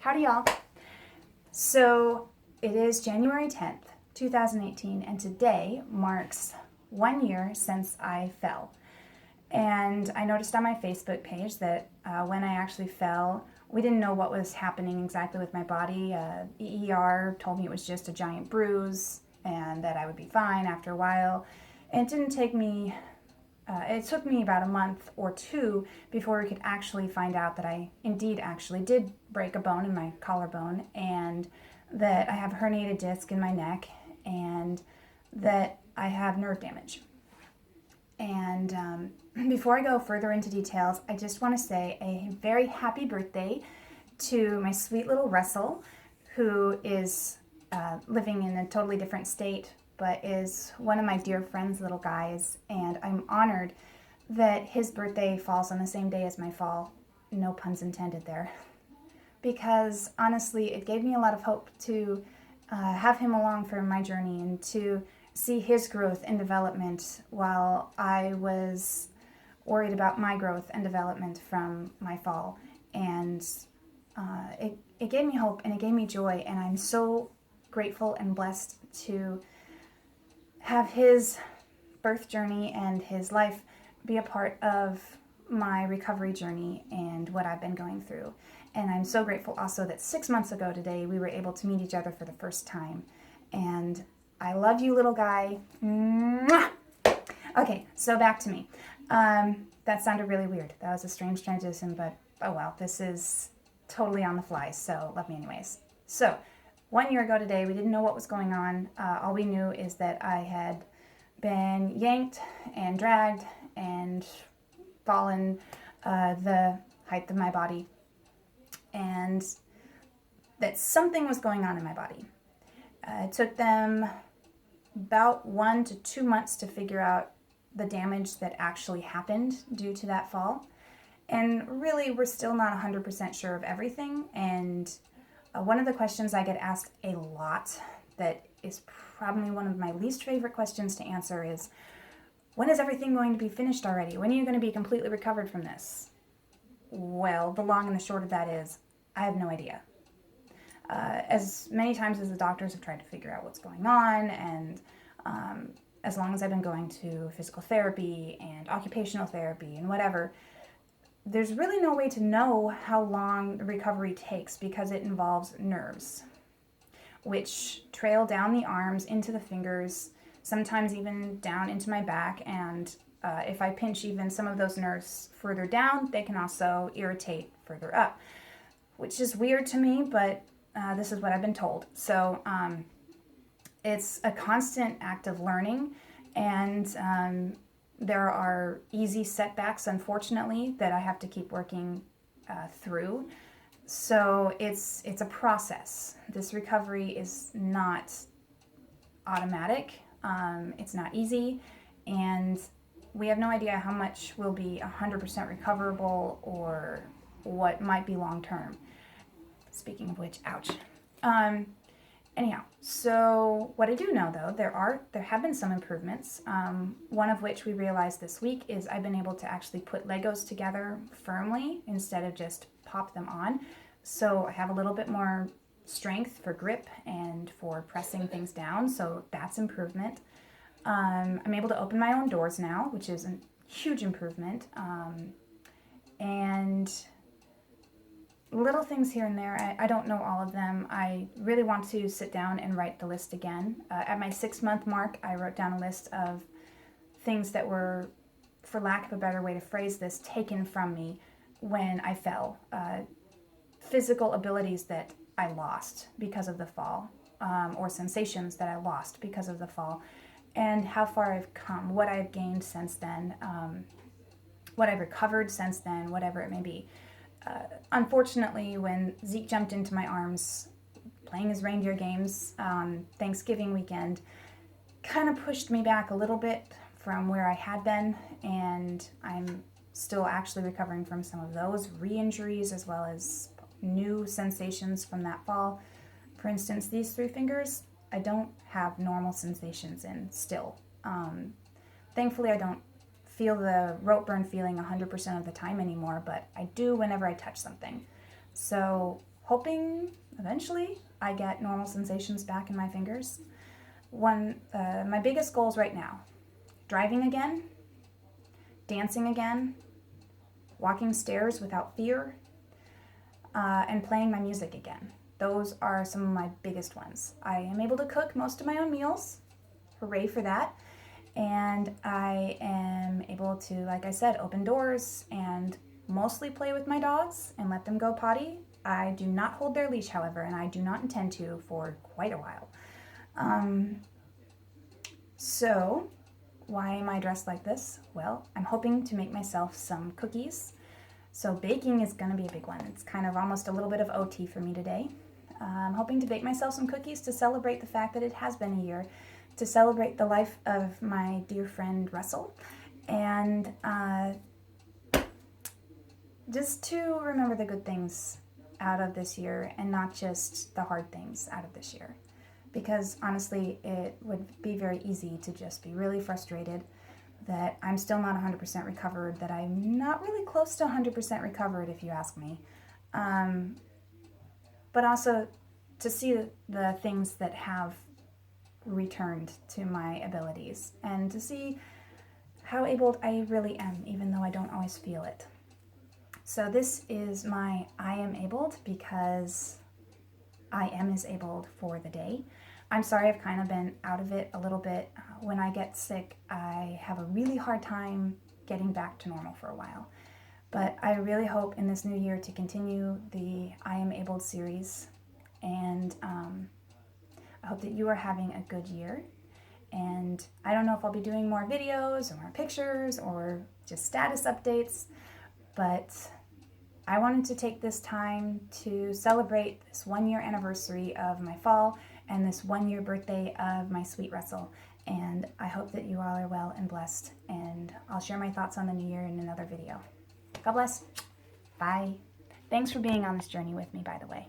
Howdy, y'all. So it is January 10th, 2018, and today marks 1 year since I fell. And I noticed on my Facebook page that when I actually fell, we didn't know what was happening exactly with my body. ER told me it was just a giant bruise and that I would be fine after a while. And it took me about a month or two before we could actually find out that I indeed actually did break a bone in my collarbone, and that I have a herniated disc in my neck, and that I have nerve damage. And before I go further into details, I just want to say a very happy birthday to my sweet little Russell, who is living in a totally different state, but is one of my dear friend's little guys, and I'm honored that his birthday falls on the same day as my fall, no puns intended there, because honestly it gave me a lot of hope to have him along for my journey and to see his growth and development while I was worried about my growth and development from my fall. And it gave me hope and it gave me joy, and I'm so grateful and blessed to have his birth journey and his life be a part of my recovery journey and what I've been going through. And I'm so grateful also that 6 months ago today we were able to meet each other for the first time. And I love you, little guy. Mwah! Okay, so back to me. That sounded really weird. That was a strange transition, but oh well, this is totally on the fly, so love me anyways. So 1 year ago today, we didn't know what was going on. All we knew is that I had been yanked and dragged and fallen the height of my body, and that something was going on in my body. It took them about 1 to 2 months to figure out the damage that actually happened due to that fall. And really, we're still not 100% sure of everything. And one of the questions I get asked a lot, that is probably one of my least favorite questions to answer, is, when is everything going to be finished already? When are you going to be completely recovered from this? Well, the long and the short of that is, I have no idea. As many times as the doctors have tried to figure out what's going on, and as long as I've been going to physical therapy and occupational therapy and whatever, there's really no way to know how long the recovery takes, because it involves nerves, which trail down the arms into the fingers, sometimes even down into my back, and if I pinch even some of those nerves further down, they can also irritate further up, which is weird to me, but this is what I've been told. So it's a constant act of learning, and there are easy setbacks, unfortunately, that I have to keep working through. So it's a process. This recovery is not automatic. It's not easy, and we have no idea how much will be 100% recoverable or what might be long term. Speaking of which, ouch. Anyhow, so what I do know, though, there have been some improvements. One of which we realized this week is I've been able to actually put Legos together firmly instead of just pop them on. So I have a little bit more strength for grip and for pressing things down, so that's improvement. I'm able to open my own doors now, which is a huge improvement. And little things here and there. I don't know all of them. I really want to sit down and write the list again. At my 6-month mark, I wrote down a list of things that were, for lack of a better way to phrase this, taken from me when I fell. Physical abilities that I lost because of the fall, or sensations that I lost because of the fall, and how far I've come, what I've gained since then, what I've recovered since then, whatever it may be. Unfortunately, when Zeke jumped into my arms playing his reindeer games Thanksgiving weekend, kind of pushed me back a little bit from where I had been, and I'm still actually recovering from some of those re-injuries as well as new sensations from that fall. For instance, these 3 fingers, I don't have normal sensations in still. Thankfully, I don't feel the rope burn feeling 100% of the time anymore, but I do whenever I touch something. So hoping eventually I get normal sensations back in my fingers. My biggest goals right now: driving again, dancing again, walking stairs without fear, and playing my music again. Those are some of my biggest ones. I am able to cook most of my own meals. Hooray for that. And I am able to, like I said, open doors and mostly play with my dogs and let them go potty. I do not hold their leash, however, and I do not intend to for quite a while. So why am I dressed like this? Well, I'm hoping to make myself some cookies. So baking is going to be a big one. It's kind of almost a little bit of OT for me today. I'm hoping to bake myself some cookies to celebrate the fact that it has been a year, to celebrate the life of my dear friend Russell, and just to remember the good things out of this year and not just the hard things out of this year. Because honestly, it would be very easy to just be really frustrated that I'm still not 100% recovered, that I'm not really close to 100% recovered, if you ask me. But also to see the things that have returned to my abilities and to see how able I really am, even though I don't always feel it. So this is my I am abled, because I am is abled for the day. I'm sorry I've kind of been out of it a little bit. When I get sick, I have a really hard time getting back to normal for a while. But I really hope in this new year to continue the I Am Abled series, and I hope that you are having a good year. And I don't know if I'll be doing more videos or more pictures or just status updates, but I wanted to take this time to celebrate this 1-year anniversary of my fall and this 1-year birthday of my sweet Russell. And I hope that you all are well and blessed, and I'll share my thoughts on the new year in another video. God bless. Bye. Thanks for being on this journey with me, by the way.